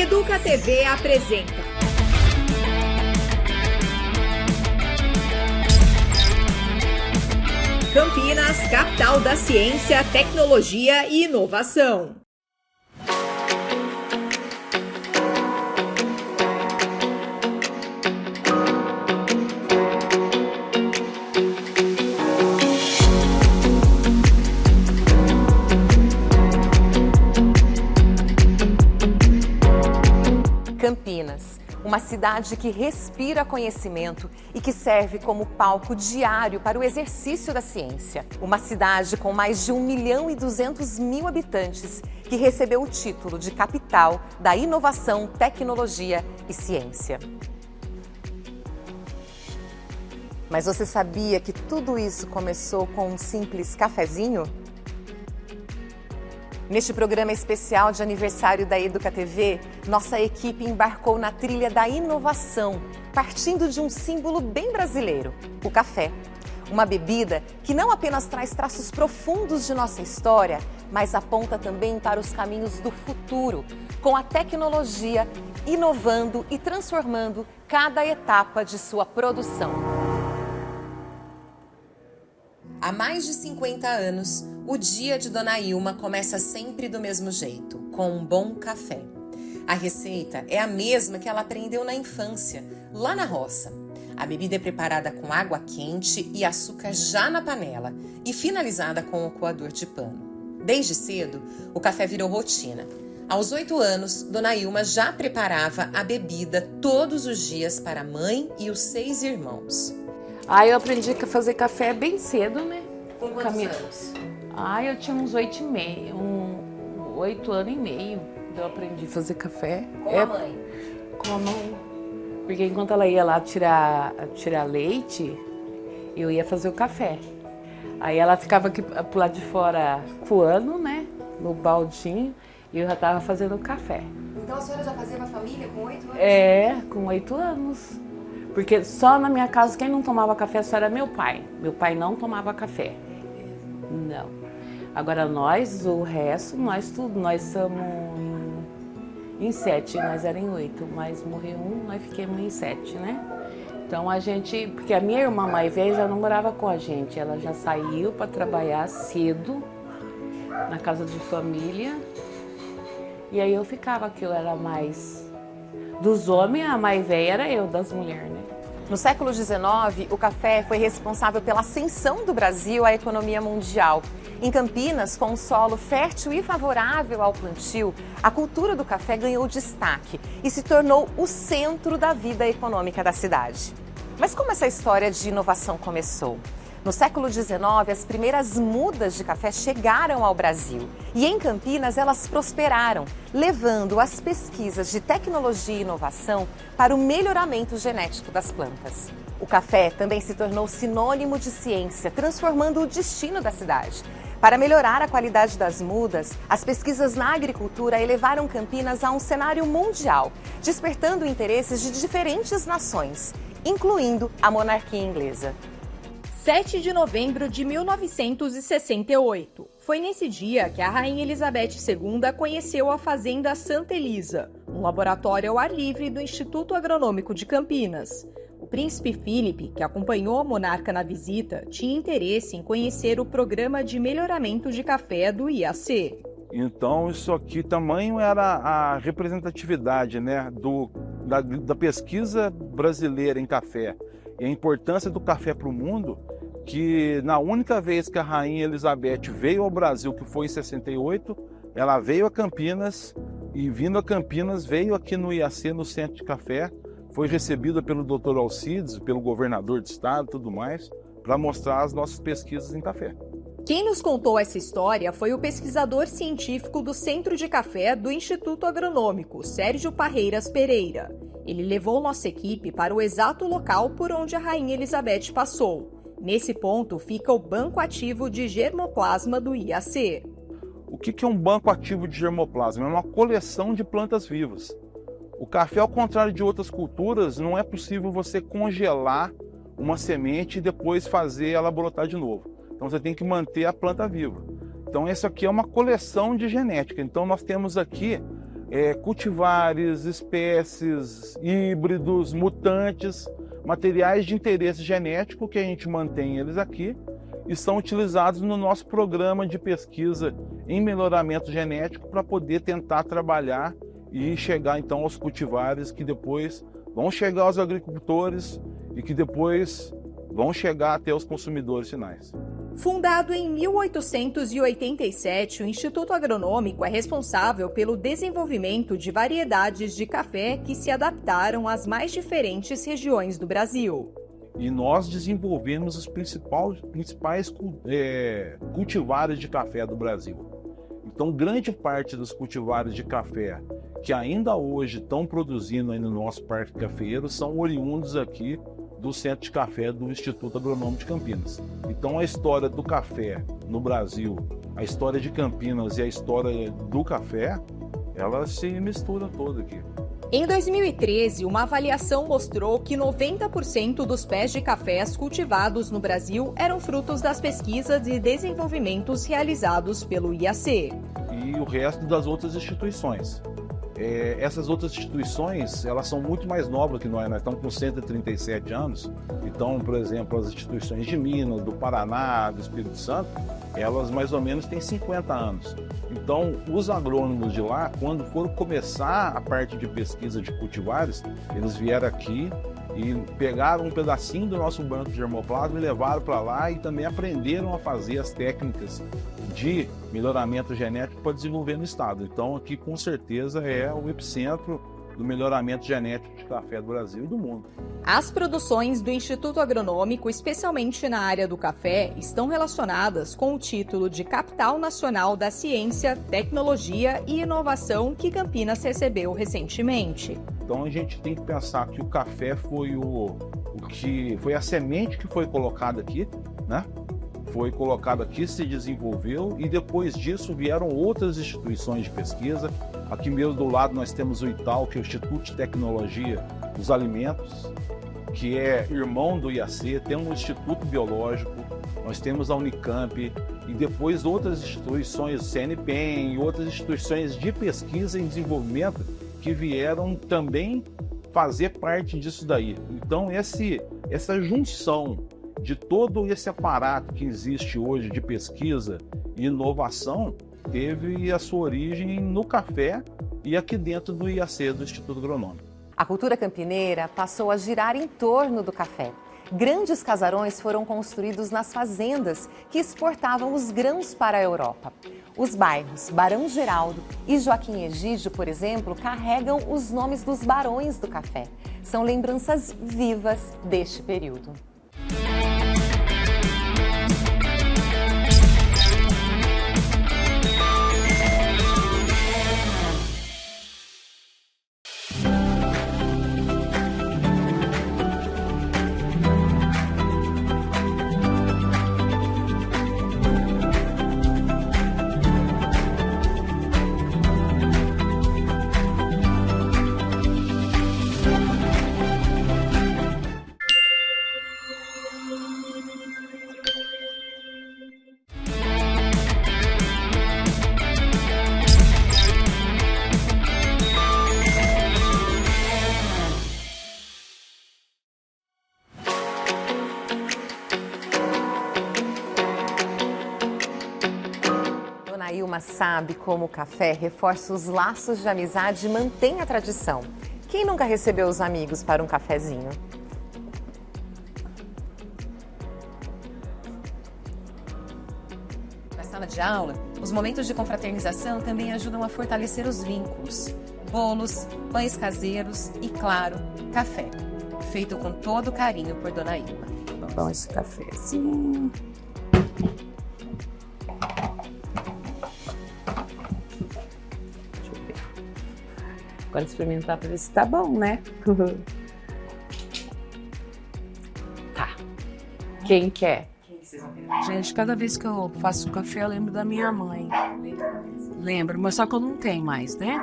Educa TV apresenta Campinas, capital da ciência, tecnologia e inovação. Campinas, uma cidade que respira conhecimento e que serve como palco diário para o exercício da ciência. Uma cidade com mais de 1.200.000 habitantes que recebeu o título de capital da inovação, tecnologia e ciência. Mas você sabia que tudo isso começou com um simples cafezinho? Neste programa especial de aniversário da Educa TV, nossa equipe embarcou na trilha da inovação, partindo de um símbolo bem brasileiro, o café. Uma bebida que não apenas traz traços profundos de nossa história, mas aponta também para os caminhos do futuro, com a tecnologia inovando e transformando cada etapa de sua produção. Há mais de 50 anos, o dia de Dona Ilma começa sempre do mesmo jeito, com um bom café. A receita é a mesma que ela aprendeu na infância, lá na roça. A bebida é preparada com água quente e açúcar já na panela e finalizada com o coador de pano. Desde cedo, o café virou rotina. Aos 8 anos, Dona Ilma já preparava a bebida todos os dias para a mãe e os 6 irmãos. Eu aprendi a fazer café bem cedo, né? Com quantos anos? Eu tinha uns 8 anos e meio. Eu aprendi a fazer café. Com a mãe? Com a mãe. Porque enquanto ela ia lá tirar leite, eu ia fazer o café. Aí ela ficava aqui pro lado de fora coando, né? No baldinho, e eu já estava fazendo o café. Então a senhora já fazia uma família com 8 anos? Com 8 anos. Porque só na minha casa quem não tomava café só era meu pai. Meu pai não tomava café. Não. Agora nós, o resto, nós somos em 7, nós éramos em 8, mas morreu um, nós ficamos em 7, né? Então a gente, porque a minha irmã mais velha já não morava com a gente, ela já saiu para trabalhar cedo na casa de família. E aí eu ficava, que eu era mais dos homens, a mais velha era eu, das mulheres, né? No século XIX, o café foi responsável pela ascensão do Brasil à economia mundial. Em Campinas, com um solo fértil e favorável ao plantio, a cultura do café ganhou destaque e se tornou o centro da vida econômica da cidade. Mas como essa história de inovação começou? No século XIX, as primeiras mudas de café chegaram ao Brasil e em Campinas elas prosperaram, levando as pesquisas de tecnologia e inovação para o melhoramento genético das plantas. O café também se tornou sinônimo de ciência, transformando o destino da cidade. Para melhorar a qualidade das mudas, as pesquisas na agricultura elevaram Campinas a um cenário mundial, despertando interesses de diferentes nações, incluindo a monarquia inglesa. 7 de novembro de 1968. Foi nesse dia que a Rainha Elizabeth II conheceu a Fazenda Santa Elisa, um laboratório ao ar livre do Instituto Agronômico de Campinas. O príncipe Philip, que acompanhou a monarca na visita, tinha interesse em conhecer o programa de melhoramento de café do IAC. Então isso aqui tamanho era a representatividade, né, da pesquisa brasileira em café. E a importância do café para o mundo, que na única vez que a Rainha Elizabeth veio ao Brasil, que foi em 68, ela veio a Campinas e vindo a Campinas veio aqui no IAC, no Centro de Café, foi recebida pelo Dr. Alcides, pelo governador de estado e tudo mais, para mostrar as nossas pesquisas em café. Quem nos contou essa história foi o pesquisador científico do Centro de Café do Instituto Agronômico, Sérgio Parreiras Pereira. Ele levou nossa equipe para o exato local por onde a Rainha Elizabeth passou. Nesse ponto fica o banco ativo de germoplasma do IAC. O que é um banco ativo de germoplasma? É uma coleção de plantas vivas. O café, ao contrário de outras culturas, não é possível você congelar uma semente e depois fazer ela brotar de novo. Então você tem que manter a planta viva. Então essa aqui é uma coleção de genética. Então nós temos aqui cultivares, espécies, híbridos, mutantes, materiais de interesse genético que a gente mantém eles aqui e são utilizados no nosso programa de pesquisa em melhoramento genético para poder tentar trabalhar e chegar então aos cultivares que depois vão chegar aos agricultores e que depois vão chegar até os consumidores finais. Fundado em 1887, o Instituto Agronômico é responsável pelo desenvolvimento de variedades de café que se adaptaram às mais diferentes regiões do Brasil. E nós desenvolvemos os principais cultivares de café do Brasil. Então, grande parte dos cultivares de café que ainda hoje estão produzindo aí no nosso parque cafeeiro são oriundos aqui do Centro de Café do Instituto Agronômico de Campinas. Então a história do café no Brasil, a história de Campinas e a história do café, ela se mistura toda aqui. Em 2013, uma avaliação mostrou que 90% dos pés de cafés cultivados no Brasil eram frutos das pesquisas e desenvolvimentos realizados pelo IAC. E o resto das outras instituições. Essas outras instituições, elas são muito mais novas que nós estamos com 137 anos. Então, por exemplo, as instituições de Minas, do Paraná, do Espírito Santo, elas mais ou menos têm 50 anos. Então, os agrônomos de lá, quando foram começar a parte de pesquisa de cultivares, eles vieram aqui e pegaram um pedacinho do nosso banco de germoplasma e levaram para lá e também aprenderam a fazer as técnicas de melhoramento genético para desenvolver no estado. Então aqui com certeza é o epicentro do melhoramento genético de café do Brasil e do mundo. As produções do Instituto Agronômico, especialmente na área do café, estão relacionadas com o título de Capital Nacional da Ciência, Tecnologia e Inovação que Campinas recebeu recentemente. Então a gente tem que pensar que o café foi foi a semente que foi colocada aqui, né? Foi colocado aqui, se desenvolveu e depois disso vieram outras instituições de pesquisa. Aqui mesmo do lado nós temos o ITAL, que é o Instituto de Tecnologia dos Alimentos, que é irmão do IAC, tem um Instituto Biológico, nós temos a Unicamp e depois outras instituições, o CNPEM e outras instituições de pesquisa e desenvolvimento que vieram também fazer parte disso daí. Então essa junção de todo esse aparato que existe hoje de pesquisa e inovação teve a sua origem no café e aqui dentro do IAC, do Instituto Agronômico. A cultura campineira passou a girar em torno do café. Grandes casarões foram construídos nas fazendas que exportavam os grãos para a Europa. Os bairros Barão Geraldo e Joaquim Egídio, por exemplo, carregam os nomes dos barões do café. São lembranças vivas deste período. Sabe como o café reforça os laços de amizade e mantém a tradição. Quem nunca recebeu os amigos para um cafezinho? Na sala de aula, os momentos de confraternização também ajudam a fortalecer os vínculos. Bolos, pães caseiros e, claro, café, feito com todo carinho por Dona Ilma. Bom, esse cafezinho. Agora experimentar para ver se tá bom, né? Tá. Quem quer? Gente, cada vez que eu faço café, eu lembro da minha mãe. Lembro, mas só que eu não tenho mais, né?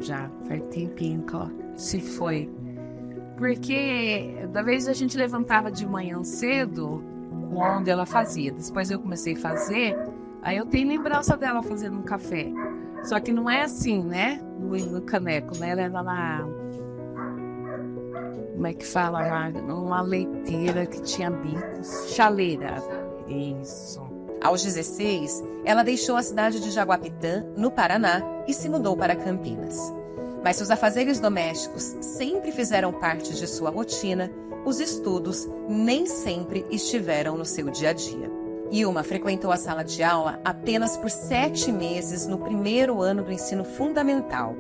Já faz tempinho que ela se foi. Porque da vez a gente levantava de manhã cedo, quando ela fazia. Depois eu comecei a fazer, aí eu tenho lembrança dela fazendo um café. Só que não é assim, né? No caneco, né? Ela era lá. Como é que fala lá? Uma leiteira que tinha bicos. Chaleira. Isso. Aos 16, ela deixou a cidade de Jaguapitã, no Paraná, e se mudou para Campinas. Mas se os afazeres domésticos sempre fizeram parte de sua rotina, os estudos nem sempre estiveram no seu dia a dia. Ilma frequentou a sala de aula apenas por 7 meses no primeiro ano do ensino fundamental.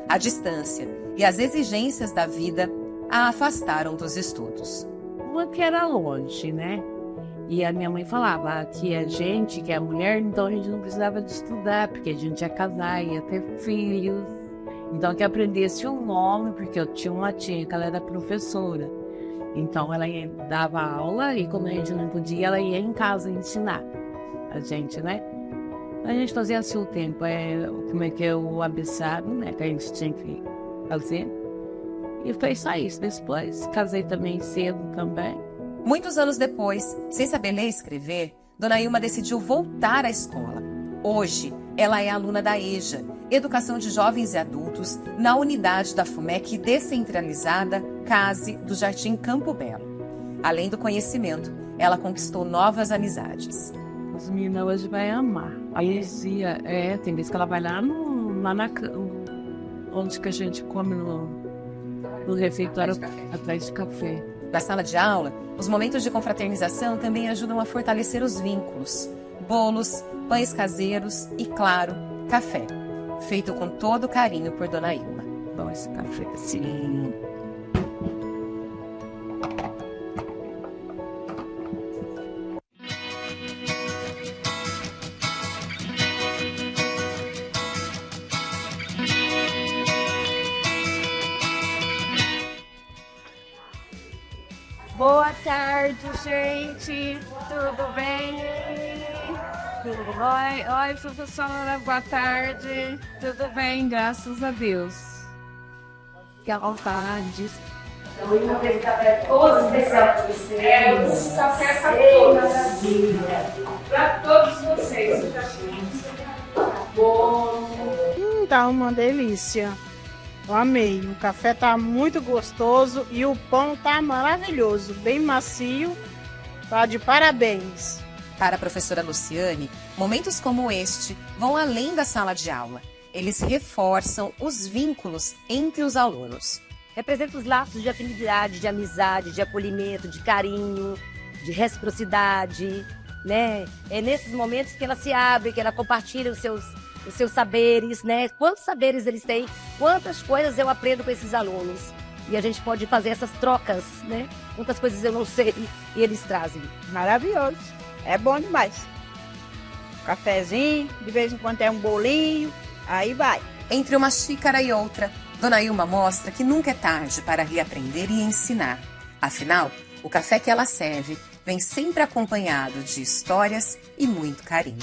A distância e as exigências da vida a afastaram dos estudos. Uma que era longe, né? E a minha mãe falava que a gente, que é mulher, então a gente não precisava de estudar, porque a gente ia casar, ia ter filhos. Então que aprendesse um nome, porque eu tinha uma tia que ela era professora. Então ela dava aula e quando a gente não podia, ela ia em casa ensinar a gente, né? A gente fazia assim o tempo, como é que é o abecedário, né? Que a gente tinha que fazer. E foi só isso. Depois casei também cedo também. Muitos anos depois, sem saber ler e escrever, Dona Ilma decidiu voltar à escola. Hoje, ela é aluna da EJA, Educação de Jovens e Adultos, na unidade da FUMEC descentralizada CASE do Jardim Campo Belo. Além do conhecimento, ela conquistou novas amizades. As meninas hoje vão amar. Aí dizia, tem vezes que ela vai lá onde que a gente come no refeitório atrás de café. Na sala de aula, os momentos de confraternização também ajudam a fortalecer os vínculos. Bolos, pães caseiros e, claro, café. Feito com todo carinho por Dona Ilma. Bom, esse café assim. Boa tarde, gente. Tudo bem? Oi, professora. Boa tarde. Tudo bem, graças a Deus. Que a vontade. Eu vou ter café todo especial para vocês. Um café para todos. Para todos vocês. Bom. Tá uma delícia. Eu amei. O café tá muito gostoso e o pão tá maravilhoso, bem macio. Tá de parabéns. Para a professora Luciane, momentos como este vão além da sala de aula. Eles reforçam os vínculos entre os alunos. Representa os laços de afinidade, de amizade, de acolhimento, de carinho, de reciprocidade, né? É nesses momentos que ela se abre, que ela compartilha os seus saberes, né? Quantos saberes eles têm, quantas coisas eu aprendo com esses alunos. E a gente pode fazer essas trocas, né? Quantas coisas eu não sei e eles trazem. Maravilhoso, é bom demais. Cafezinho, de vez em quando é um bolinho, aí vai. Entre uma xícara e outra, Dona Ilma mostra que nunca é tarde para reaprender e ensinar. Afinal, o café que ela serve vem sempre acompanhado de histórias e muito carinho.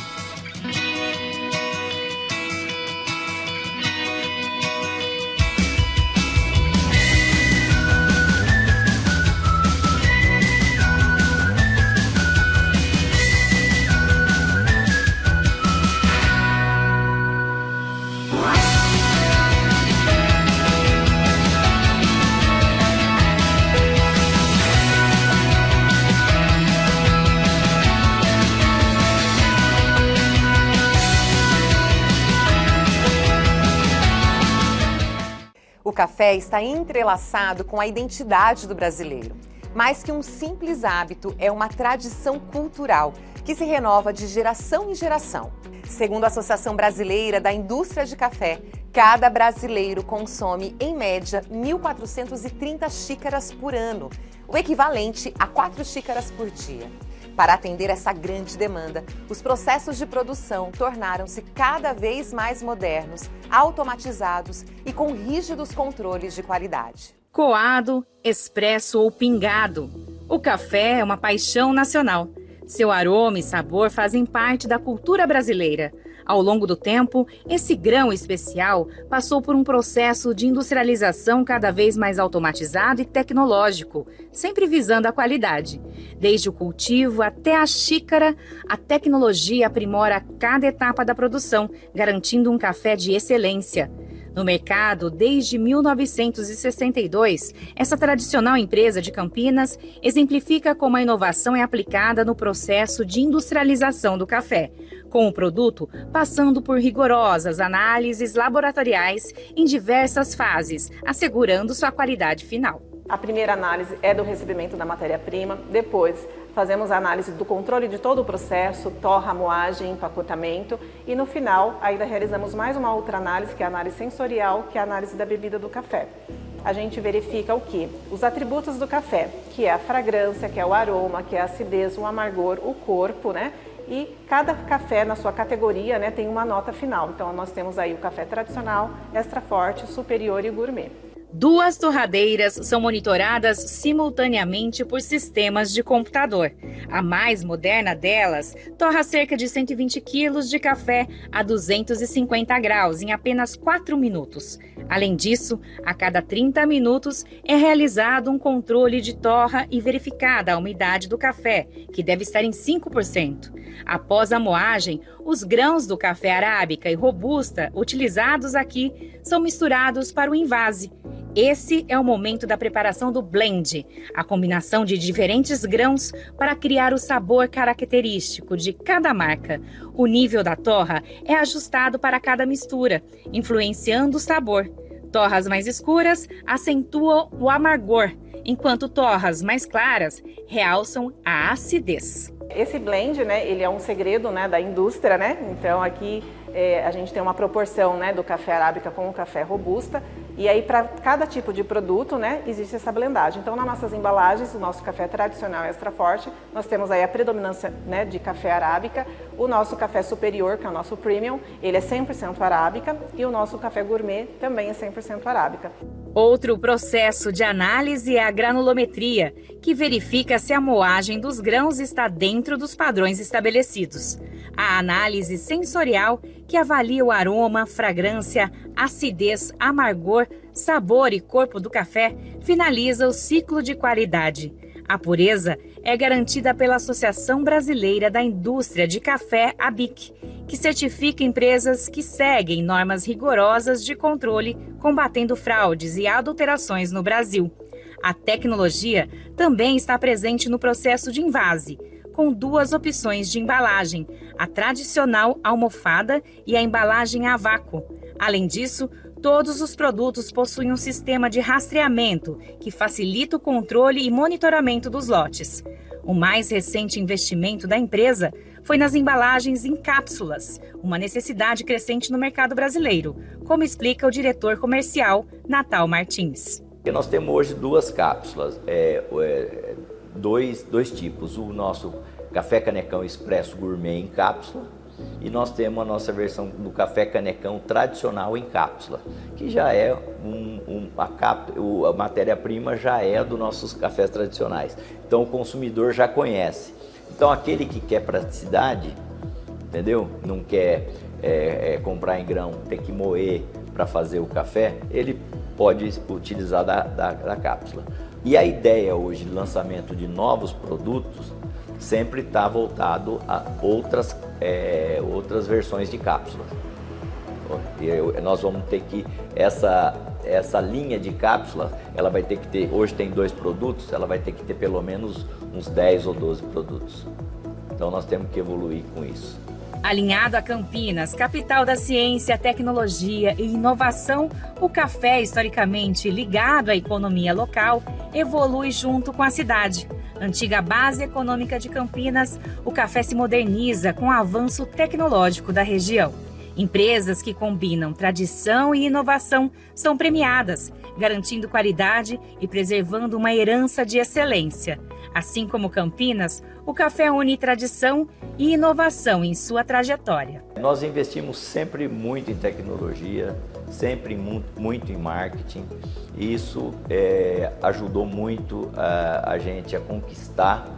O café está entrelaçado com a identidade do brasileiro. Mais que um simples hábito, é uma tradição cultural que se renova de geração em geração. Segundo a Associação Brasileira da Indústria de Café, cada brasileiro consome, em média, 1.430 xícaras por ano, o equivalente a 4 xícaras por dia. Para atender essa grande demanda, os processos de produção tornaram-se cada vez mais modernos, automatizados e com rígidos controles de qualidade. Coado, expresso ou pingado. O café é uma paixão nacional. Seu aroma e sabor fazem parte da cultura brasileira. Ao longo do tempo, esse grão especial passou por um processo de industrialização cada vez mais automatizado e tecnológico, sempre visando a qualidade. Desde o cultivo até a xícara, a tecnologia aprimora cada etapa da produção, garantindo um café de excelência. No mercado, desde 1962, essa tradicional empresa de Campinas exemplifica como a inovação é aplicada no processo de industrialização do café, com o produto passando por rigorosas análises laboratoriais em diversas fases, assegurando sua qualidade final. A primeira análise é do recebimento da matéria-prima, depois fazemos a análise do controle de todo o processo, torra, moagem, empacotamento e no final ainda realizamos mais uma outra análise, que é a análise sensorial, que é a análise da bebida do café. A gente verifica o quê? Os atributos do café, que é a fragrância, que é o aroma, que é a acidez, o amargor, o corpo, né? E cada café na sua categoria, né, tem uma nota final. Então nós temos aí o café tradicional, extra forte, superior e gourmet. 2 torradeiras são monitoradas simultaneamente por sistemas de computador. A mais moderna delas torra cerca de 120 quilos de café a 250 graus em apenas 4 minutos. Além disso, a cada 30 minutos é realizado um controle de torra e verificada a umidade do café, que deve estar em 5%. Após a moagem, os grãos do café arábica e robusta utilizados aqui são misturados para o envase. Esse é o momento da preparação do blend, a combinação de diferentes grãos para criar o sabor característico de cada marca. O nível da torra é ajustado para cada mistura, influenciando o sabor. Torras mais escuras acentuam o amargor, enquanto torras mais claras realçam a acidez. Esse blend, né, ele é um segredo, né, da indústria, né? Então aqui a gente tem uma proporção, né, do café arábica com o café robusta. E aí, para cada tipo de produto, né, existe essa blendagem. Então, nas nossas embalagens, o nosso café tradicional extra forte, nós temos aí a predominância, né, de café arábica. O nosso café superior, que é o nosso premium, ele é 100% arábica. E o nosso café gourmet também é 100% arábica. Outro processo de análise é a granulometria, que verifica se a moagem dos grãos está dentro dos padrões estabelecidos. A análise sensorial, que avalia o aroma, fragrância, acidez, amargor, sabor e corpo do café, finaliza o ciclo de qualidade. A pureza é garantida pela Associação Brasileira da Indústria de Café, ABIC, que certifica empresas que seguem normas rigorosas de controle, combatendo fraudes e adulterações no Brasil. A tecnologia também está presente no processo de envase, com 2 opções de embalagem, a tradicional almofada e a embalagem a vácuo. Além disso, todos os produtos possuem um sistema de rastreamento que facilita o controle e monitoramento dos lotes. O mais recente investimento da empresa foi nas embalagens em cápsulas, uma necessidade crescente no mercado brasileiro, como explica o diretor comercial, Natal Martins. Nós temos hoje 2 cápsulas, dois tipos, o nosso café canecão expresso gourmet em cápsula e nós temos a nossa versão do café canecão tradicional em cápsula, que já é a matéria-prima já é dos nossos cafés tradicionais, então o consumidor já conhece. Então aquele que quer praticidade, entendeu? Não quer comprar em grão, tem que moer para fazer o café, ele pode utilizar da cápsula. E a ideia hoje de lançamento de novos produtos sempre está voltado a outras versões de cápsulas. Nós vamos ter que, essa linha de cápsula, ela vai ter que ter, hoje tem 2 produtos, ela vai ter que ter pelo menos uns 10 ou 12 produtos. Então nós temos que evoluir com isso. Alinhado a Campinas, capital da ciência, tecnologia e inovação, o café, historicamente ligado à economia local, evolui junto com a cidade. Antiga base econômica de Campinas, o café se moderniza com o avanço tecnológico da região. Empresas que combinam tradição e inovação são premiadas, garantindo qualidade e preservando uma herança de excelência. Assim como Campinas, o café une tradição e inovação em sua trajetória. Nós investimos sempre muito em tecnologia, sempre muito em marketing. E isso ajudou muito a gente a conquistar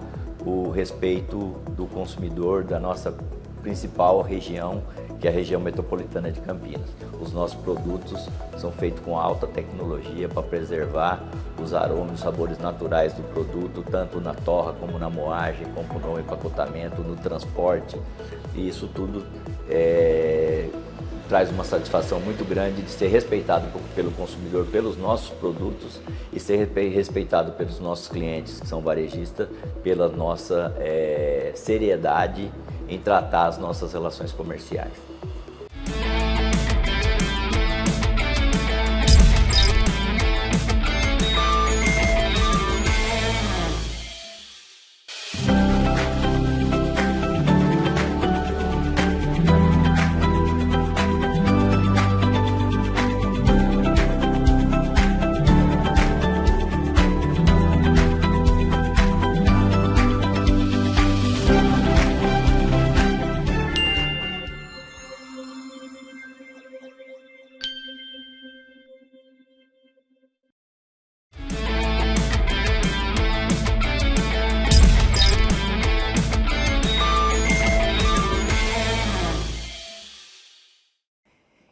o respeito do consumidor da nossa principal região, que é a região metropolitana de Campinas. Os nossos produtos são feitos com alta tecnologia para preservar os aromas, os sabores naturais do produto, tanto na torra como na moagem, como no empacotamento, no transporte. E isso tudo traz uma satisfação muito grande de ser respeitado pelo consumidor, pelos nossos produtos e ser respeitado pelos nossos clientes, que são varejistas, pela nossa seriedade em tratar as nossas relações comerciais.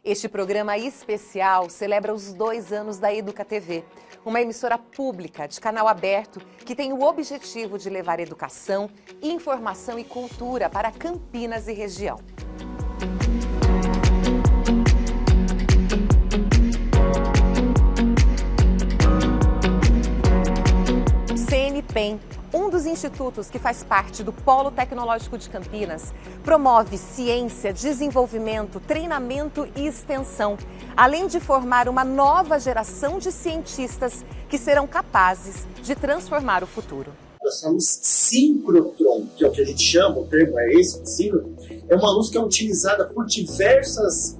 Este programa especial celebra os 2 anos da Educa TV, uma emissora pública de canal aberto que tem o objetivo de levar educação, informação e cultura para Campinas e região. CNPEM, um dos institutos que faz parte do Polo Tecnológico de Campinas, promove ciência, desenvolvimento, treinamento e extensão, além de formar uma nova geração de cientistas que serão capazes de transformar o futuro. Essa luz síncrotron, que é o que a gente chama, o termo é esse, síncrotron, é uma luz que é utilizada por diversas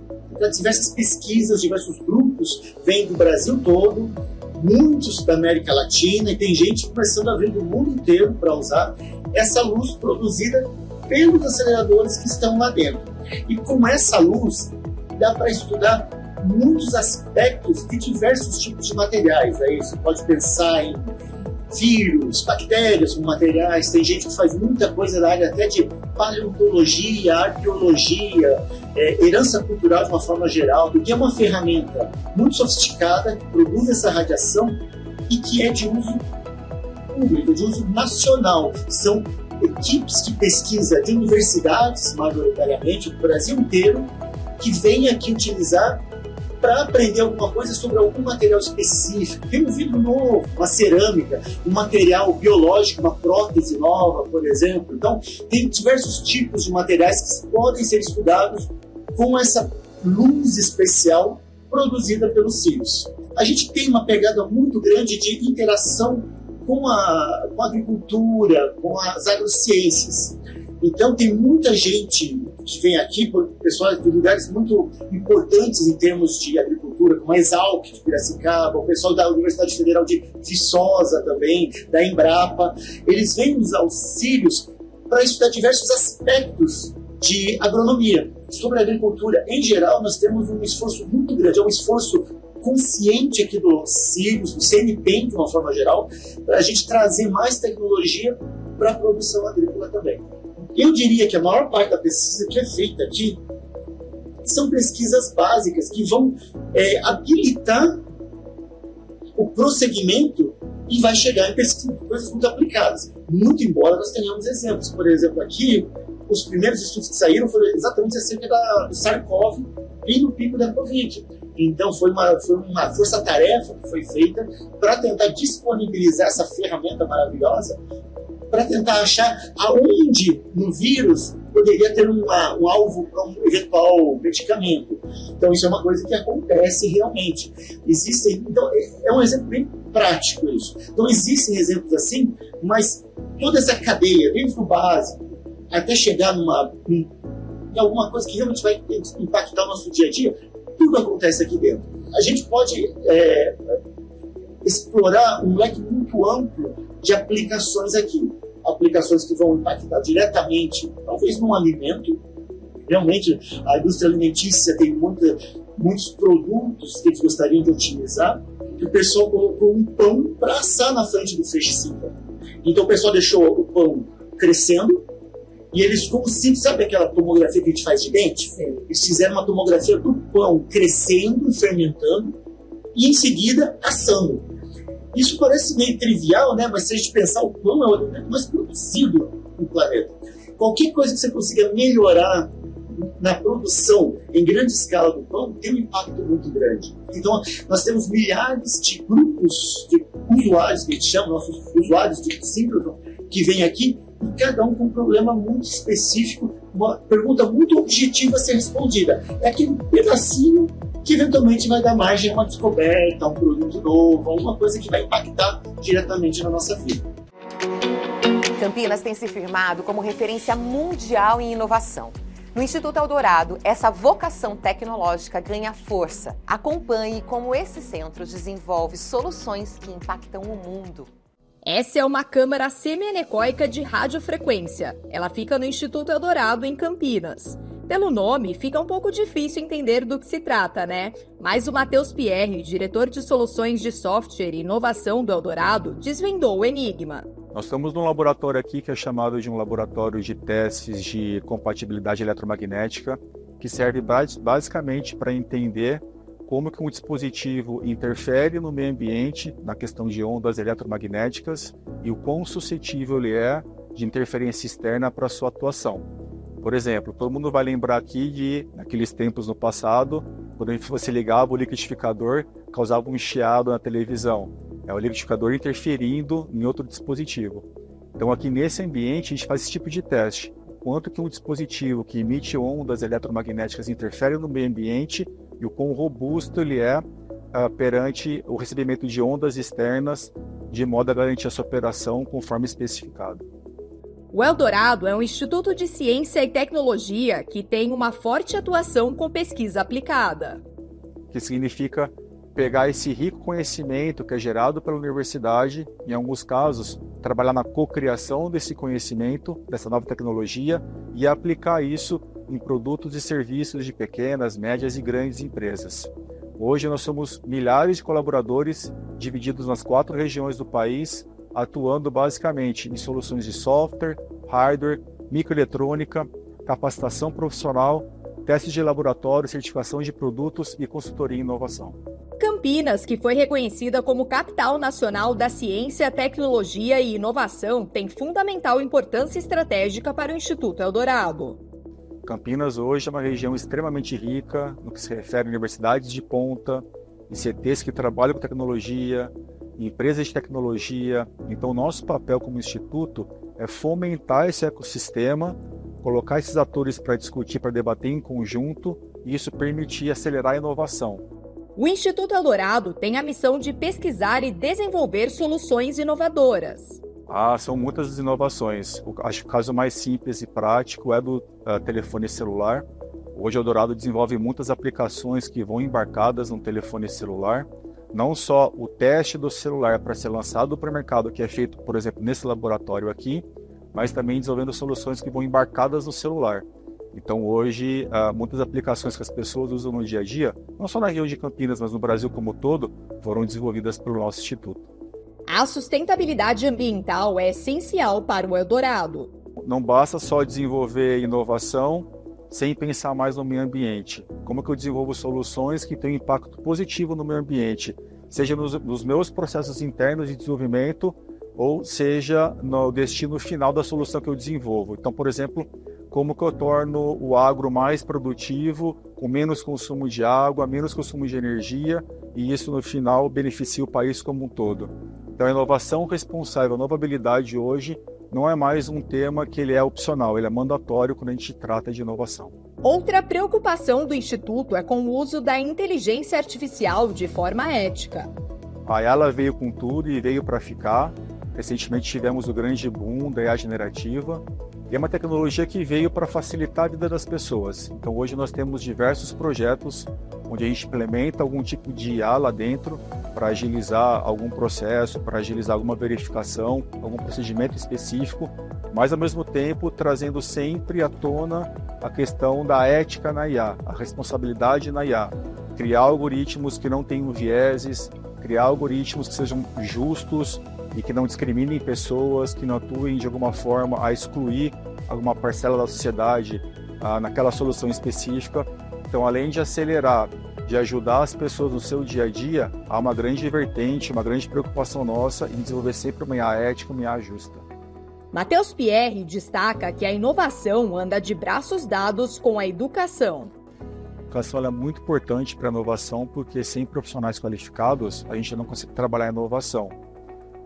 pesquisas, diversos grupos, vem do Brasil todo, muitos da América Latina, e tem gente começando a vir do mundo inteiro para usar essa luz produzida pelos aceleradores que estão lá dentro. E com essa luz dá para estudar muitos aspectos de diversos tipos de materiais. Aí você pode pensar em vírus, bactérias como materiais, tem gente que faz muita coisa na área até de paleontologia, arqueologia, herança cultural de uma forma geral, porque é uma ferramenta muito sofisticada que produz essa radiação e que é de uso público, de uso nacional. São equipes de pesquisa de universidades, majoritariamente, do Brasil inteiro, que vêm aqui utilizar para aprender alguma coisa sobre algum material específico. Tem um vidro novo, uma cerâmica, um material biológico, uma prótese nova, por exemplo. Então, tem diversos tipos de materiais que podem ser estudados com essa luz especial produzida pelos cílios. A gente tem uma pegada muito grande de interação com a agricultura, com as agrociências. Então, tem muita gente que vem aqui, pessoal de lugares muito importantes em termos de agricultura, como a Exalc de Piracicaba, o pessoal da Universidade Federal de Viçosa também, da Embrapa. Eles vêm usar os cílios para estudar diversos aspectos de agronomia. Sobre a agricultura, em geral, nós temos um esforço muito grande, é um esforço consciente aqui do cílios, do CNPEM, de uma forma geral, para a gente trazer mais tecnologia para a produção agrícola também. Eu diria que a maior parte da pesquisa que é feita aqui são pesquisas básicas que vão habilitar o prosseguimento e vai chegar em pesquisa, coisas muito aplicadas. Muito embora nós tenhamos exemplos. Por exemplo, aqui, os primeiros estudos que saíram foram exatamente acerca do SARS-CoV e no pico da Covid. Então, foi uma força-tarefa que foi feita para tentar disponibilizar essa ferramenta maravilhosa, para tentar achar aonde no vírus poderia ter um alvo para um eventual medicamento. Então, isso é uma coisa que acontece realmente. Então, é um exemplo bem prático isso. Então, existem exemplos assim, mas toda essa cadeia, desde o básico, até chegar em alguma coisa que realmente vai impactar o nosso dia a dia, tudo acontece aqui dentro. A gente pode explorar um leque muito amplo de aplicações aqui. Aplicações que vão impactar diretamente, talvez num alimento. Realmente, a indústria alimentícia tem muitos produtos que eles gostariam de otimizar. Que o pessoal colocou um pão para assar na frente do feixe 5. Então, o pessoal deixou o pão crescendo E eles sabe aquela tomografia que a gente faz de dente? Eles fizeram uma tomografia do pão crescendo, fermentando e em seguida assando. Isso parece meio trivial, né? Mas se a gente pensar, o pão é o alimento mais produzido no planeta. Qualquer coisa que você consiga melhorar na produção em grande escala do pão tem um impacto muito grande. Então, nós temos milhares de grupos de usuários, que a gente chama, nossos usuários de síncrotron, que vêm aqui, e cada um com um problema muito específico, uma pergunta muito objetiva a ser respondida. É aquele pedacinho que eventualmente vai dar margem a uma descoberta, a um produto novo, a alguma coisa que vai impactar diretamente na nossa vida. Campinas tem se firmado como referência mundial em inovação. No Instituto Eldorado, essa vocação tecnológica ganha força. Acompanhe como esse centro desenvolve soluções que impactam o mundo. Essa é uma câmara semianecoica de radiofrequência. Ela fica no Instituto Eldorado, em Campinas. Pelo nome, fica um pouco difícil entender do que se trata, né? Mas o Matheus Pierre, diretor de soluções de software e inovação do Eldorado, desvendou o enigma. Nós estamos num laboratório aqui que é chamado de um laboratório de testes de compatibilidade eletromagnética, que serve basicamente para entender como que um dispositivo interfere no meio ambiente na questão de ondas eletromagnéticas e o quão suscetível ele é de interferência externa para a sua atuação. Por exemplo, todo mundo vai lembrar aqui de naqueles tempos no passado, quando você ligava o liquidificador, causava um chiado na televisão. É o liquidificador interferindo em outro dispositivo. Então aqui nesse ambiente a gente faz esse tipo de teste. Quanto que um dispositivo que emite ondas eletromagnéticas interfere no meio ambiente e o quão robusto ele é perante o recebimento de ondas externas, de modo a garantir a sua operação conforme especificado. O Eldorado é um instituto de ciência e tecnologia que tem uma forte atuação com pesquisa aplicada. Que significa pegar esse rico conhecimento que é gerado pela universidade, em alguns casos, trabalhar na cocriação desse conhecimento, dessa nova tecnologia, e aplicar isso em produtos e serviços de pequenas, médias e grandes empresas. Hoje nós somos milhares de colaboradores divididos nas 4 regiões do país, atuando basicamente em soluções de software, hardware, microeletrônica, capacitação profissional, testes de laboratório, certificação de produtos e consultoria em inovação. Campinas, que foi reconhecida como capital nacional da ciência, tecnologia e inovação, tem fundamental importância estratégica para o Instituto Eldorado. Campinas hoje é uma região extremamente rica no que se refere a universidades de ponta, ICTs que trabalham com tecnologia, empresas de tecnologia. Então, nosso papel como instituto é fomentar esse ecossistema, colocar esses atores para discutir, para debater em conjunto, e isso permitir acelerar a inovação. O Instituto Eldorado tem a missão de pesquisar e desenvolver soluções inovadoras. São muitas inovações. Acho que o caso mais simples e prático é do telefone celular. Hoje o Eldorado desenvolve muitas aplicações que vão embarcadas no telefone celular. Não só o teste do celular para ser lançado para o mercado, que é feito, por exemplo, nesse laboratório aqui, mas também desenvolvendo soluções que vão embarcadas no celular. Então hoje, muitas aplicações que as pessoas usam no dia a dia, não só na região de Campinas, mas no Brasil como um todo, foram desenvolvidas pelo nosso instituto. A sustentabilidade ambiental é essencial para o Eldorado. Não basta só desenvolver inovação sem pensar mais no meio ambiente. Como que eu desenvolvo soluções que têm impacto positivo no meio ambiente, seja nos meus processos internos de desenvolvimento, ou seja no destino final da solução que eu desenvolvo. Então, por exemplo, como que eu torno o agro mais produtivo, com menos consumo de água, menos consumo de energia, e isso no final beneficia o país como um todo. Então, a inovação responsável, a nova habilidade hoje, não é mais um tema que ele é opcional, ele é mandatório quando a gente trata de inovação. Outra preocupação do Instituto é com o uso da inteligência artificial de forma ética. Ela veio com tudo e veio para ficar. Recentemente tivemos o grande boom da IA generativa. E é uma tecnologia que veio para facilitar a vida das pessoas. Então hoje nós temos diversos projetos onde a gente implementa algum tipo de IA lá dentro para agilizar algum processo, para agilizar alguma verificação, algum procedimento específico, mas ao mesmo tempo trazendo sempre à tona a questão da ética na IA, a responsabilidade na IA. Criar algoritmos que não tenham vieses, criar algoritmos que sejam justos e que não discriminem pessoas, que não atuem de alguma forma a excluir alguma parcela da sociedade naquela solução específica. Então, além de acelerar, de ajudar as pessoas no seu dia a dia, há uma grande vertente, uma grande preocupação nossa em desenvolver sempre uma IA ética, uma IA justa. Matheus Pierre destaca que a inovação anda de braços dados com a educação. A educação é muito importante para a inovação, porque sem profissionais qualificados, a gente não consegue trabalhar a inovação.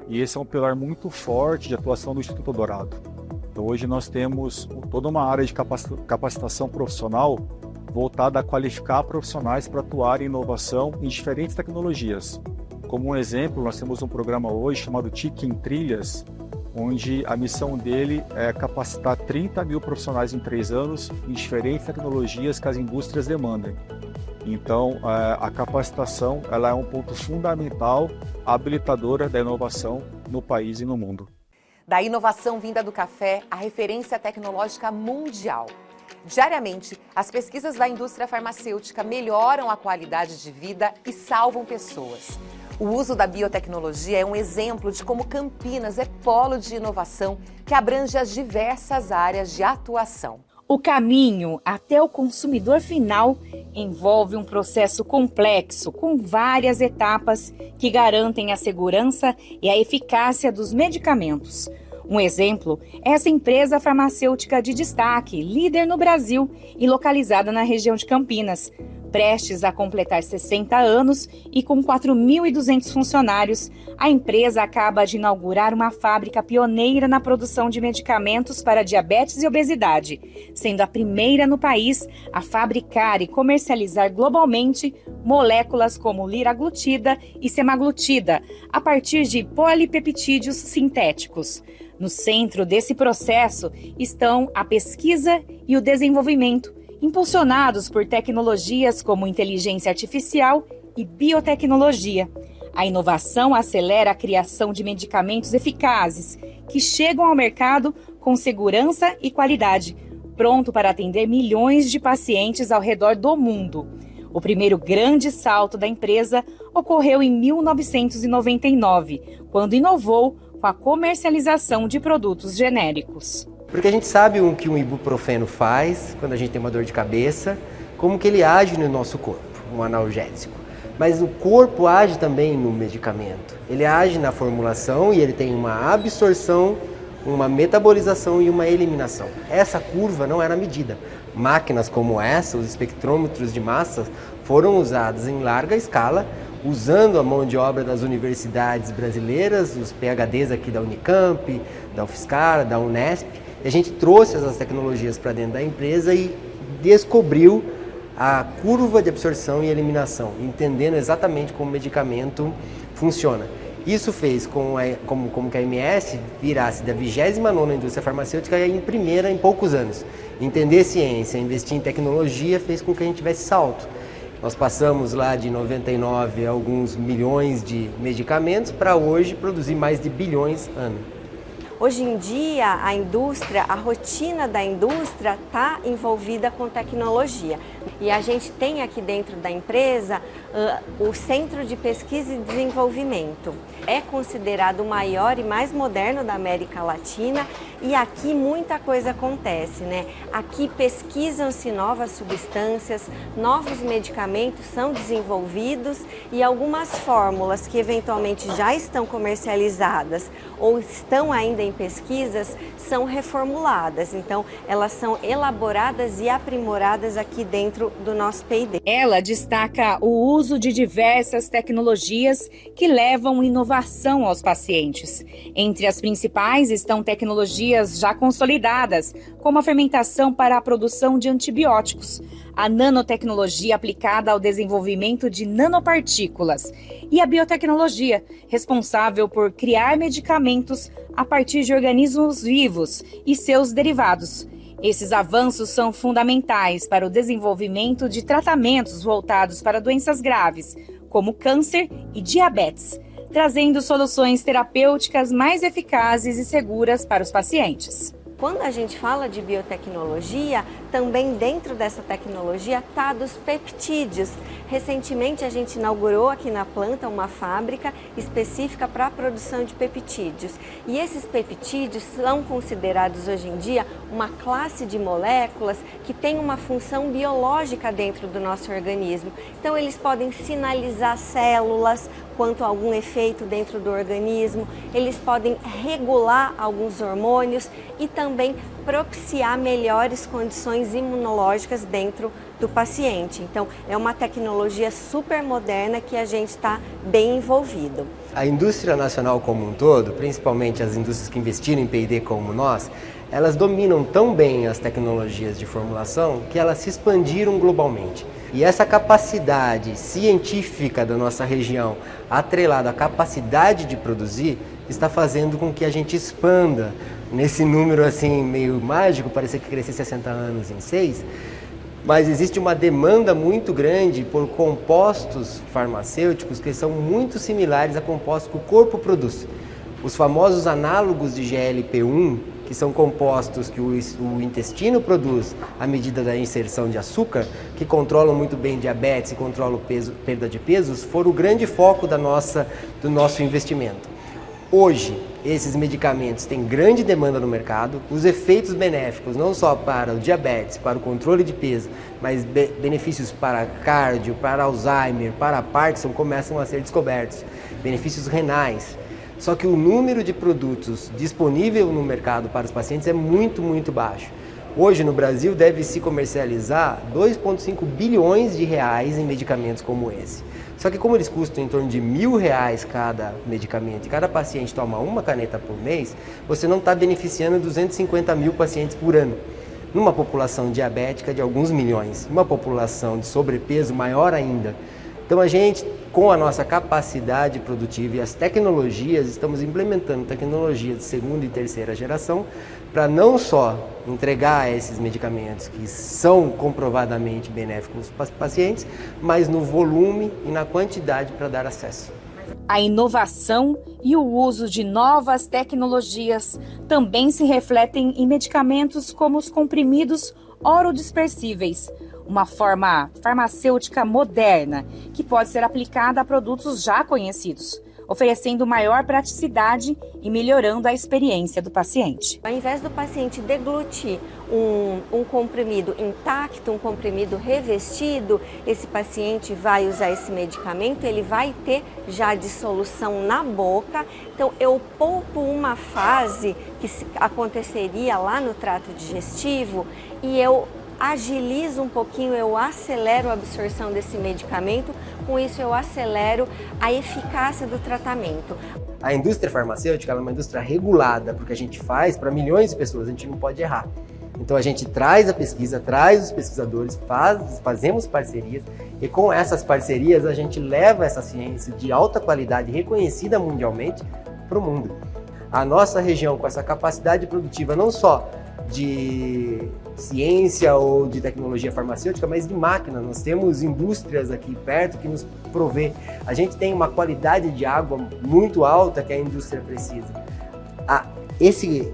E esse é um pilar muito forte de atuação do Instituto Dourado. Então, hoje nós temos toda uma área de capacitação profissional voltada a qualificar profissionais para atuar em inovação em diferentes tecnologias. Como um exemplo, nós temos um programa hoje chamado TIC em Trilhas, onde a missão dele é capacitar 30 mil profissionais em 3 anos em diferentes tecnologias que as indústrias demandem. Então, a capacitação ela é um ponto fundamental, habilitadora da inovação no país e no mundo. Da inovação vinda do café, a referência tecnológica mundial. Diariamente, as pesquisas da indústria farmacêutica melhoram a qualidade de vida e salvam pessoas. O uso da biotecnologia é um exemplo de como Campinas é polo de inovação que abrange as diversas áreas de atuação. O caminho até o consumidor final envolve um processo complexo, com várias etapas que garantem a segurança e a eficácia dos medicamentos. Um exemplo é essa empresa farmacêutica de destaque, líder no Brasil e localizada na região de Campinas. Prestes a completar 60 anos e com 4.200 funcionários, a empresa acaba de inaugurar uma fábrica pioneira na produção de medicamentos para diabetes e obesidade, sendo a primeira no país a fabricar e comercializar globalmente moléculas como liraglutida e semaglutida, a partir de polipeptídeos sintéticos. No centro desse processo estão a pesquisa e o desenvolvimento, impulsionados por tecnologias como inteligência artificial e biotecnologia. A inovação acelera a criação de medicamentos eficazes, que chegam ao mercado com segurança e qualidade, pronto para atender milhões de pacientes ao redor do mundo. O primeiro grande salto da empresa ocorreu em 1999, quando inovou com a comercialização de produtos genéricos. Porque a gente sabe o que um ibuprofeno faz quando a gente tem uma dor de cabeça, como que ele age no nosso corpo, um analgésico. Mas o corpo age também no medicamento. Ele age na formulação e ele tem uma absorção, uma metabolização e uma eliminação. Essa curva não era medida. Máquinas como essa, os espectrômetros de massas, foram usadas em larga escala, usando a mão de obra das universidades brasileiras, os PhDs aqui da Unicamp, da UFSCar, da Unesp. A gente trouxe essas tecnologias para dentro da empresa e descobriu a curva de absorção e eliminação, entendendo exatamente como o medicamento funciona. Isso fez como que a MS virasse da 29ª indústria farmacêutica em primeira em poucos anos. Entender ciência, investir em tecnologia fez com que a gente tivesse salto. Nós passamos lá de 99 a alguns milhões de medicamentos para hoje produzir mais de bilhões ano. Hoje em dia, a indústria, a rotina da indústria está envolvida com tecnologia. E a gente tem aqui dentro da empresa o Centro de Pesquisa e Desenvolvimento. É considerado o maior e mais moderno da América Latina e aqui muita coisa acontece, né? Aqui pesquisam-se novas substâncias, novos medicamentos são desenvolvidos e algumas fórmulas que eventualmente já estão comercializadas ou estão ainda em pesquisas são reformuladas. Então, elas são elaboradas e aprimoradas aqui dentro do nosso P&D. Ela destaca o uso de diversas tecnologias que levam inovação aos pacientes. Entre as principais estão tecnologias já consolidadas, como a fermentação para a produção de antibióticos, a nanotecnologia aplicada ao desenvolvimento de nanopartículas e a biotecnologia, responsável por criar medicamentos a partir de organismos vivos e seus derivados. Esses avanços são fundamentais para o desenvolvimento de tratamentos voltados para doenças graves, como câncer e diabetes, trazendo soluções terapêuticas mais eficazes e seguras para os pacientes. Quando a gente fala de biotecnologia, também dentro dessa tecnologia está dos peptídeos. Recentemente a gente inaugurou aqui na planta uma fábrica específica para a produção de peptídeos. E esses peptídeos são considerados hoje em dia uma classe de moléculas que tem uma função biológica dentro do nosso organismo. Então eles podem sinalizar células quanto a algum efeito dentro do organismo, eles podem regular alguns hormônios e também propiciar melhores condições imunológicas dentro do paciente. Então, é uma tecnologia super moderna que a gente está bem envolvido. A indústria nacional como um todo, principalmente as indústrias que investiram em P&D como nós, elas dominam tão bem as tecnologias de formulação que elas se expandiram globalmente. E essa capacidade científica da nossa região, atrelada à capacidade de produzir, está fazendo com que a gente expanda nesse número assim meio mágico, parecia que crescer 60 anos em 6, mas existe uma demanda muito grande por compostos farmacêuticos que são muito similares a compostos que o corpo produz. Os famosos análogos de GLP-1, que são compostos que o intestino produz à medida da inserção de açúcar, que controlam muito bem diabetes e controlam perda de pesos, foram o grande foco do nosso investimento. Hoje, esses medicamentos têm grande demanda no mercado, os efeitos benéficos não só para o diabetes, para o controle de peso, mas benefícios para cardio, para Alzheimer, para Parkinson começam a ser descobertos, benefícios renais. Só que o número de produtos disponível no mercado para os pacientes é muito, muito baixo. Hoje no Brasil deve-se comercializar 2,5 bilhões de reais em medicamentos como esse. Só que como eles custam em torno de R$1.000 cada medicamento e cada paciente toma uma caneta por mês, você não está beneficiando 250 mil pacientes por ano. Numa população diabética de alguns milhões, uma população de sobrepeso maior ainda. Então a gente, com a nossa capacidade produtiva e as tecnologias, estamos implementando tecnologias de segunda e terceira geração para não só entregar esses medicamentos que são comprovadamente benéficos para os pacientes, mas no volume e na quantidade para dar acesso. A inovação e o uso de novas tecnologias também se refletem em medicamentos como os comprimidos orodispersíveis, uma forma farmacêutica moderna que pode ser aplicada a produtos já conhecidos, oferecendo maior praticidade e melhorando a experiência do paciente. Ao invés do paciente deglutir um comprimido intacto, um comprimido revestido, esse paciente vai usar esse medicamento, ele vai ter já a dissolução na boca. Então eu poupo uma fase que aconteceria lá no trato digestivo e eu agilizo um pouquinho, eu acelero a absorção desse medicamento, com isso eu acelero a eficácia do tratamento. A indústria farmacêutica é uma indústria regulada, porque a gente faz para milhões de pessoas, a gente não pode errar. Então a gente traz a pesquisa, traz os pesquisadores, fazemos parcerias e com essas parcerias a gente leva essa ciência de alta qualidade, reconhecida mundialmente, para o mundo. A nossa região, com essa capacidade produtiva não só de ciência ou de tecnologia farmacêutica, mas de máquina. Nós temos indústrias aqui perto que nos provê. A gente tem uma qualidade de água muito alta que a indústria precisa. Esse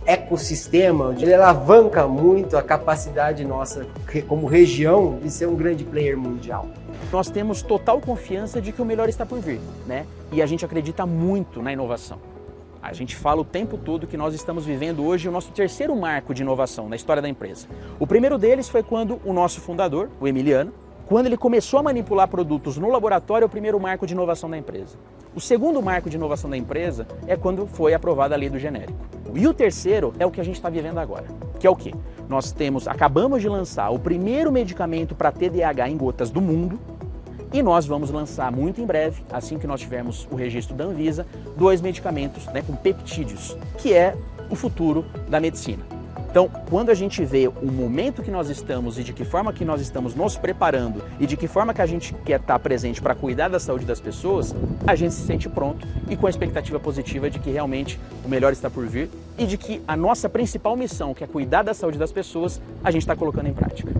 ecossistema, ele alavanca muito a capacidade nossa como região de ser um grande player mundial. Nós temos total confiança de que o melhor está por vir, né? E a gente acredita muito na inovação. A gente fala o tempo todo que nós estamos vivendo hoje o nosso terceiro marco de inovação na história da empresa. O primeiro deles foi quando o nosso fundador, o Emiliano, quando ele começou a manipular produtos no laboratório, é o primeiro marco de inovação da empresa. O segundo marco de inovação da empresa é quando foi aprovada a lei do genérico. E o terceiro é o que a gente está vivendo agora, que é o quê? Nós acabamos de lançar o primeiro medicamento para TDAH em gotas do mundo, e nós vamos lançar muito em breve, assim que nós tivermos o registro da Anvisa, 2 medicamentos, né, com peptídeos, que é o futuro da medicina. Então, quando a gente vê o momento que nós estamos e de que forma que nós estamos nos preparando e de que forma que a gente quer estar presente para cuidar da saúde das pessoas, a gente se sente pronto e com a expectativa positiva de que realmente o melhor está por vir e de que a nossa principal missão, que é cuidar da saúde das pessoas, a gente está colocando em prática.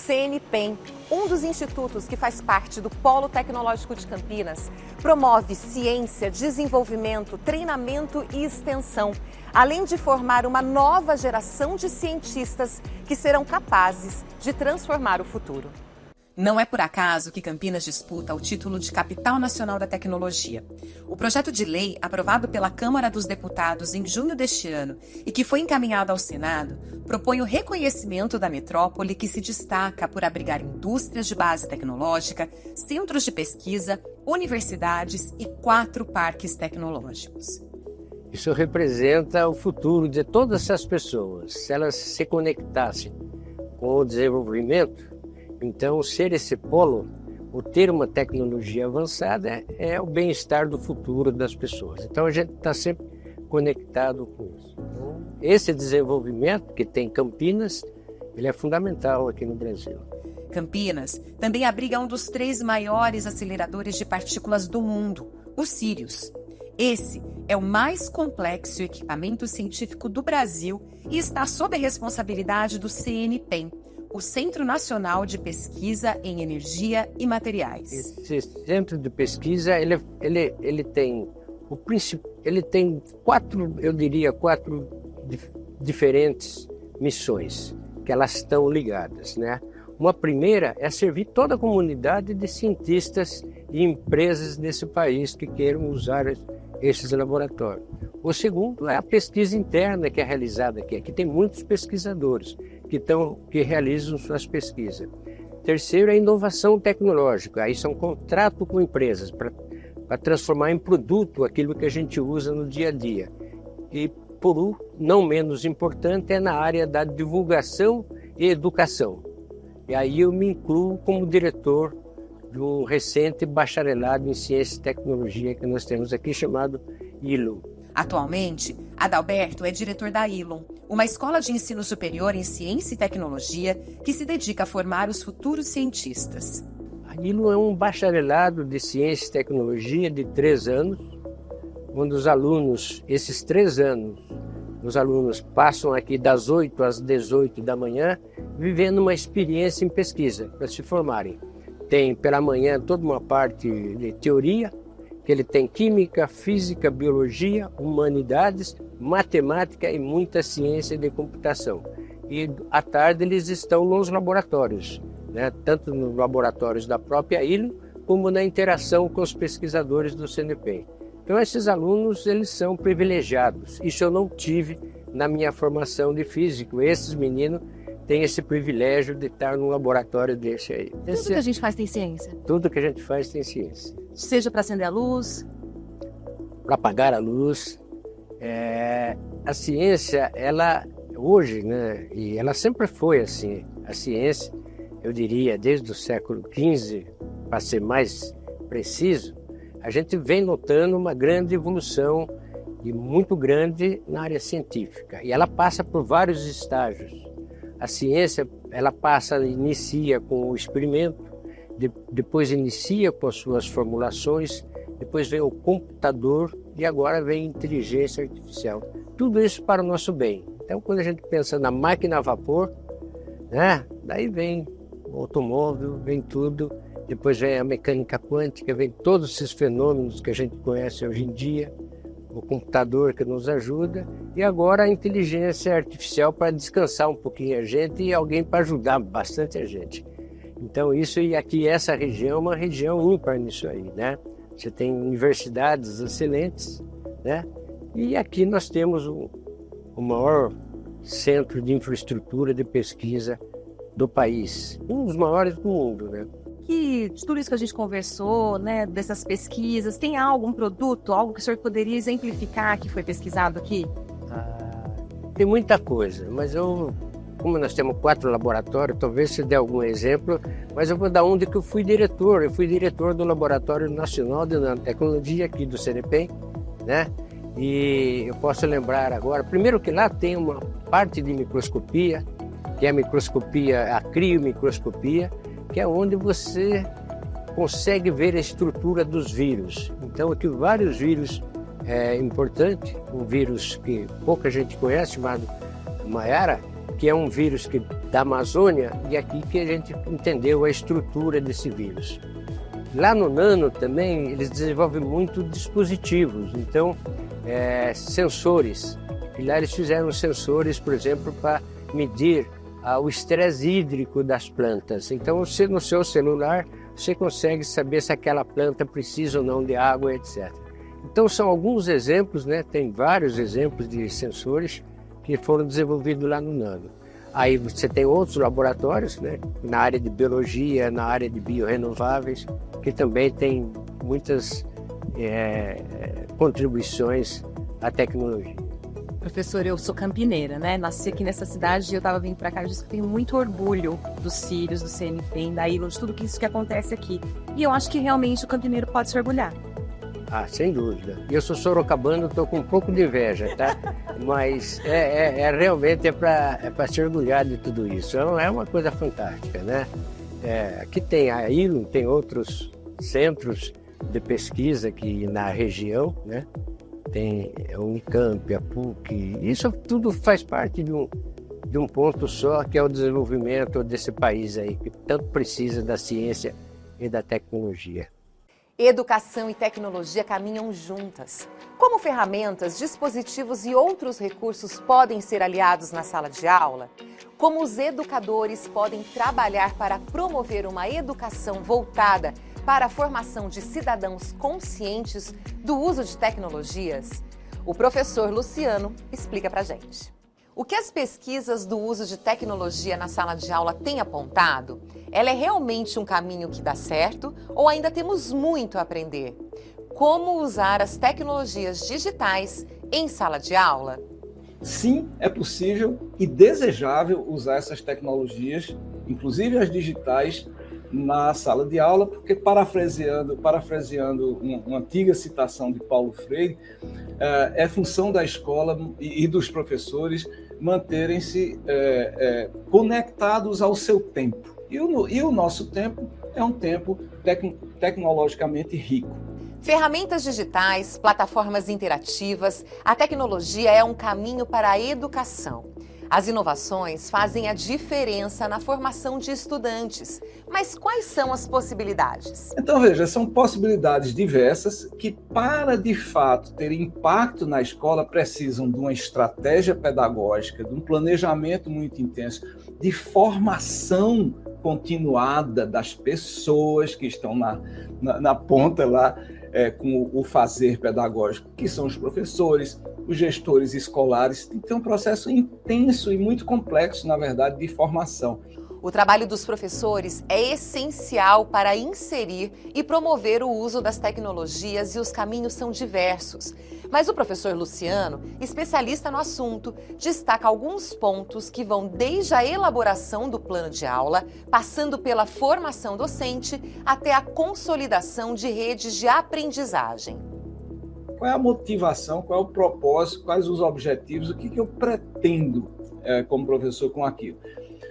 CNPEM, um dos institutos que faz parte do Polo Tecnológico de Campinas, promove ciência, desenvolvimento, treinamento e extensão, além de formar uma nova geração de cientistas que serão capazes de transformar o futuro. Não é por acaso que Campinas disputa o título de Capital Nacional da Tecnologia. O projeto de lei, aprovado pela Câmara dos Deputados em junho deste ano e que foi encaminhado ao Senado, propõe o reconhecimento da metrópole que se destaca por abrigar indústrias de base tecnológica, centros de pesquisa, universidades e 4 parques tecnológicos. Isso representa o futuro de todas essas pessoas. Se elas se conectassem com o desenvolvimento, então, ser esse polo, ou ter uma tecnologia avançada, é o bem-estar do futuro das pessoas. Então, a gente está sempre conectado com isso. Então, esse desenvolvimento que tem Campinas, ele é fundamental aqui no Brasil. Campinas também abriga um dos 3 maiores aceleradores de partículas do mundo, o Sirius. Esse é o mais complexo equipamento científico do Brasil e está sob a responsabilidade do CNPEM, o Centro Nacional de Pesquisa em Energia e Materiais. Esse centro de pesquisa, ele tem quatro diferentes missões, que elas estão ligadas, né? Uma primeira é servir toda a comunidade de cientistas e empresas desse país que queiram usar esses laboratórios. O segundo é a pesquisa interna que é realizada aqui. Aqui tem muitos pesquisadores que realizam suas pesquisas. Terceiro é a inovação tecnológica. Aí são contratos com empresas para transformar em produto aquilo que a gente usa no dia a dia. E não menos importante, é na área da divulgação e educação. E aí eu me incluo como diretor de um recente bacharelado em Ciência e Tecnologia que nós temos aqui, chamado ILUM. Atualmente, Adalberto é diretor da ILUM, uma escola de ensino superior em Ciência e Tecnologia que se dedica a formar os futuros cientistas. A ILUM é um bacharelado de Ciência e Tecnologia de 3 anos, onde os alunos, esses 3 anos, os alunos passam aqui das 8 às 18 da manhã, vivendo uma experiência em pesquisa, para se formarem. Tem pela manhã toda uma parte de teoria, que ele tem química, física, biologia, humanidades, matemática e muita ciência de computação. E à tarde eles estão nos laboratórios, né? Tanto nos laboratórios da própria ILUM, como na interação com os pesquisadores do CNPEM. Então esses alunos, eles são privilegiados. Isso eu não tive na minha formação de físico. Esses meninos têm esse privilégio de estar num laboratório desse aí. Tudo que a gente faz tem ciência? Tudo que a gente faz tem ciência. Seja para acender a luz? Para apagar a luz. A ciência, ela hoje, né, e ela sempre foi assim, a ciência, eu diria, desde o século XV, para ser mais preciso, a gente vem notando uma grande evolução e muito grande na área científica. E ela passa por vários estágios. A ciência, ela inicia com o experimento, depois inicia com as suas formulações, depois vem o computador e agora vem a inteligência artificial. Tudo isso para o nosso bem. Então, quando a gente pensa na máquina a vapor, né, daí vem o automóvel, vem tudo. Depois vem a mecânica quântica, vem todos esses fenômenos que a gente conhece hoje em dia, o computador que nos ajuda, e agora a inteligência artificial para descansar um pouquinho a gente e alguém para ajudar bastante a gente. Então isso, e aqui essa região é uma região ímpar nisso aí, né? Você tem universidades excelentes, né? E aqui nós temos o maior centro de infraestrutura de pesquisa do país, um dos maiores do mundo, né? Que de tudo isso que a gente conversou, né, dessas pesquisas, tem algum produto, algo que o senhor poderia exemplificar que foi pesquisado aqui? Tem muita coisa, mas como nós temos 4 laboratórios, talvez se dê algum exemplo, mas eu vou dar um de que eu fui diretor. Eu fui diretor do Laboratório Nacional de Nanotecnologia aqui do CNPEM, né? E eu posso lembrar agora, primeiro que lá tem uma parte de microscopia, que é a microscopia, a criomicroscopia, que é onde você consegue ver a estrutura dos vírus. Então, aqui vários vírus importantes, um vírus que pouca gente conhece, chamado Mayara, que é um vírus que da Amazônia, e aqui que a gente entendeu a estrutura desse vírus. Lá no Nano também eles desenvolvem muito dispositivos, então sensores. E lá eles fizeram sensores, por exemplo, para medir o estresse hídrico das plantas. Então você no seu celular você consegue saber se aquela planta precisa ou não de água, etc. Então são alguns exemplos, né? Tem vários exemplos de sensores que foram desenvolvidos lá no Nano. Aí você tem outros laboratórios, né? Na área de biologia, na área de biorrenováveis, que também tem muitas contribuições à tecnologia. Professor, eu sou campineira, né? Nasci aqui nessa cidade e eu estava vindo para cá e disse que tenho muito orgulho dos Círios, do CNPEM, da Ilon, de tudo isso que acontece aqui. E eu acho que realmente o campineiro pode se orgulhar. Ah, sem dúvida. Eu sou sorocabano, estou com um pouco de inveja, tá? Mas realmente é para se orgulhar de tudo isso. É uma coisa fantástica, né? Aqui tem a Ilon, tem outros centros de pesquisa aqui na região, né? Tem a Unicamp, a PUC, isso tudo faz parte de um ponto só, que é o desenvolvimento desse país aí, que tanto precisa da ciência e da tecnologia. Educação e tecnologia caminham juntas. Como ferramentas, dispositivos e outros recursos podem ser aliados na sala de aula? Como os educadores podem trabalhar para promover uma educação voltada para a formação de cidadãos conscientes do uso de tecnologias? O professor Luciano explica pra gente. O que as pesquisas do uso de tecnologia na sala de aula têm apontado? Ela é realmente um caminho que dá certo ou ainda temos muito a aprender? Como usar as tecnologias digitais em sala de aula? Sim, é possível e desejável usar essas tecnologias, inclusive as digitais, na sala de aula, porque parafraseando uma antiga citação de Paulo Freire, é função da escola e dos professores manterem-se conectados ao seu tempo. E o nosso tempo é um tempo tecnologicamente rico. Ferramentas digitais, plataformas interativas, a tecnologia é um caminho para a educação. As inovações fazem a diferença na formação de estudantes. Mas quais são as possibilidades? Então, veja, são possibilidades diversas que, para de fato ter impacto na escola, precisam de uma estratégia pedagógica, de um planejamento muito intenso, de formação continuada das pessoas que estão na ponta lá, com o fazer pedagógico, que são os professores, os gestores escolares. Tem que ter um processo intenso e muito complexo, na verdade, de formação. O trabalho dos professores é essencial para inserir e promover o uso das tecnologias e os caminhos são diversos. Mas o professor Luciano, especialista no assunto, destaca alguns pontos que vão desde a elaboração do plano de aula, passando pela formação docente, até a consolidação de redes de aprendizagem. Qual é a motivação, qual é o propósito, quais os objetivos, o que eu pretendo como professor com aquilo?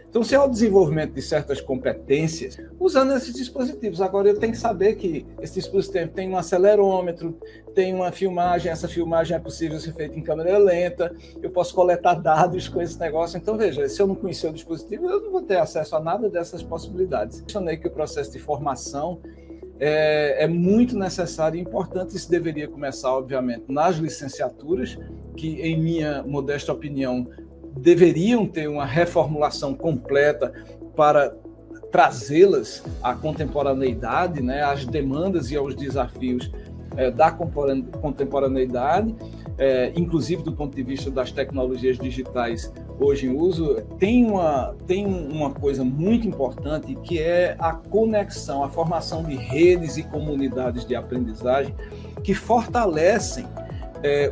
Então, se é o desenvolvimento de certas competências, usando esses dispositivos. Agora, eu tenho que saber que esse dispositivo tem um acelerômetro, tem uma filmagem, essa filmagem é possível ser feita em câmera lenta, eu posso coletar dados com esse negócio. Então, veja, se eu não conhecer o dispositivo, eu não vou ter acesso a nada dessas possibilidades. Eu mencionei que o processo de formação é muito necessário e importante. Isso deveria começar, obviamente, nas licenciaturas, que, em minha modesta opinião, deveriam ter uma reformulação completa para trazê-las à contemporaneidade, né, às demandas e aos desafios da contemporaneidade, inclusive do ponto de vista das tecnologias digitais hoje em uso. Tem uma coisa muito importante, que é a conexão, a formação de redes e comunidades de aprendizagem que fortalecem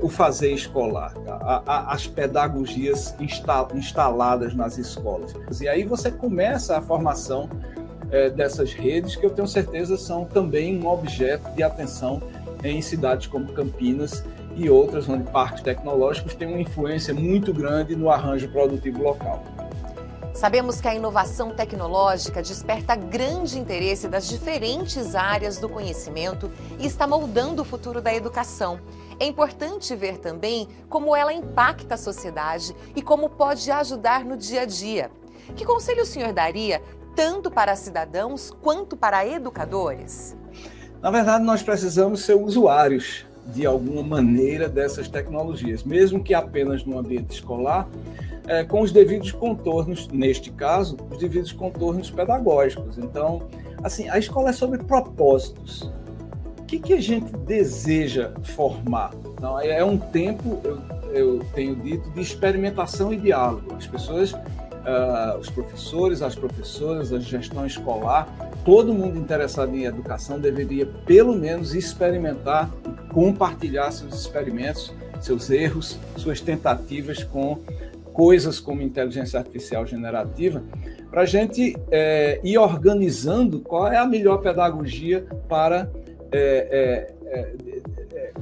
o fazer escolar, as pedagogias instaladas nas escolas. E aí você começa a formação dessas redes, que eu tenho certeza são também um objeto de atenção em cidades como Campinas e outras, onde parques tecnológicos têm uma influência muito grande no arranjo produtivo local. Sabemos que a inovação tecnológica desperta grande interesse das diferentes áreas do conhecimento e está moldando o futuro da educação. É importante ver também como ela impacta a sociedade e como pode ajudar no dia a dia. Que conselho o senhor daria tanto para cidadãos quanto para educadores? Na verdade, nós precisamos ser usuários de alguma maneira dessas tecnologias, mesmo que apenas no ambiente escolar, com os devidos contornos, neste caso, os devidos contornos pedagógicos. Então, assim, a escola é sobre propósitos. O que a gente deseja formar? Então, é um tempo, eu tenho dito, de experimentação e diálogo. As pessoas, os professores, as professoras, a gestão escolar, todo mundo interessado em educação deveria, pelo menos, experimentar, compartilhar seus experimentos, seus erros, suas tentativas com coisas como inteligência artificial generativa, para a gente ir organizando qual é a melhor pedagogia para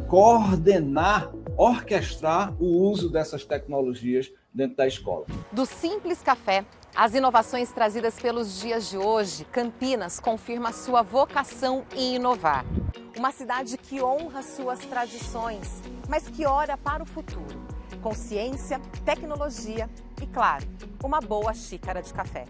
coordenar, orquestrar o uso dessas tecnologias dentro da escola. Do Simples Café, as inovações trazidas pelos dias de hoje, Campinas confirma sua vocação em inovar. Uma cidade que honra suas tradições, mas que olha para o futuro. Com ciência, tecnologia e, claro, uma boa xícara de café.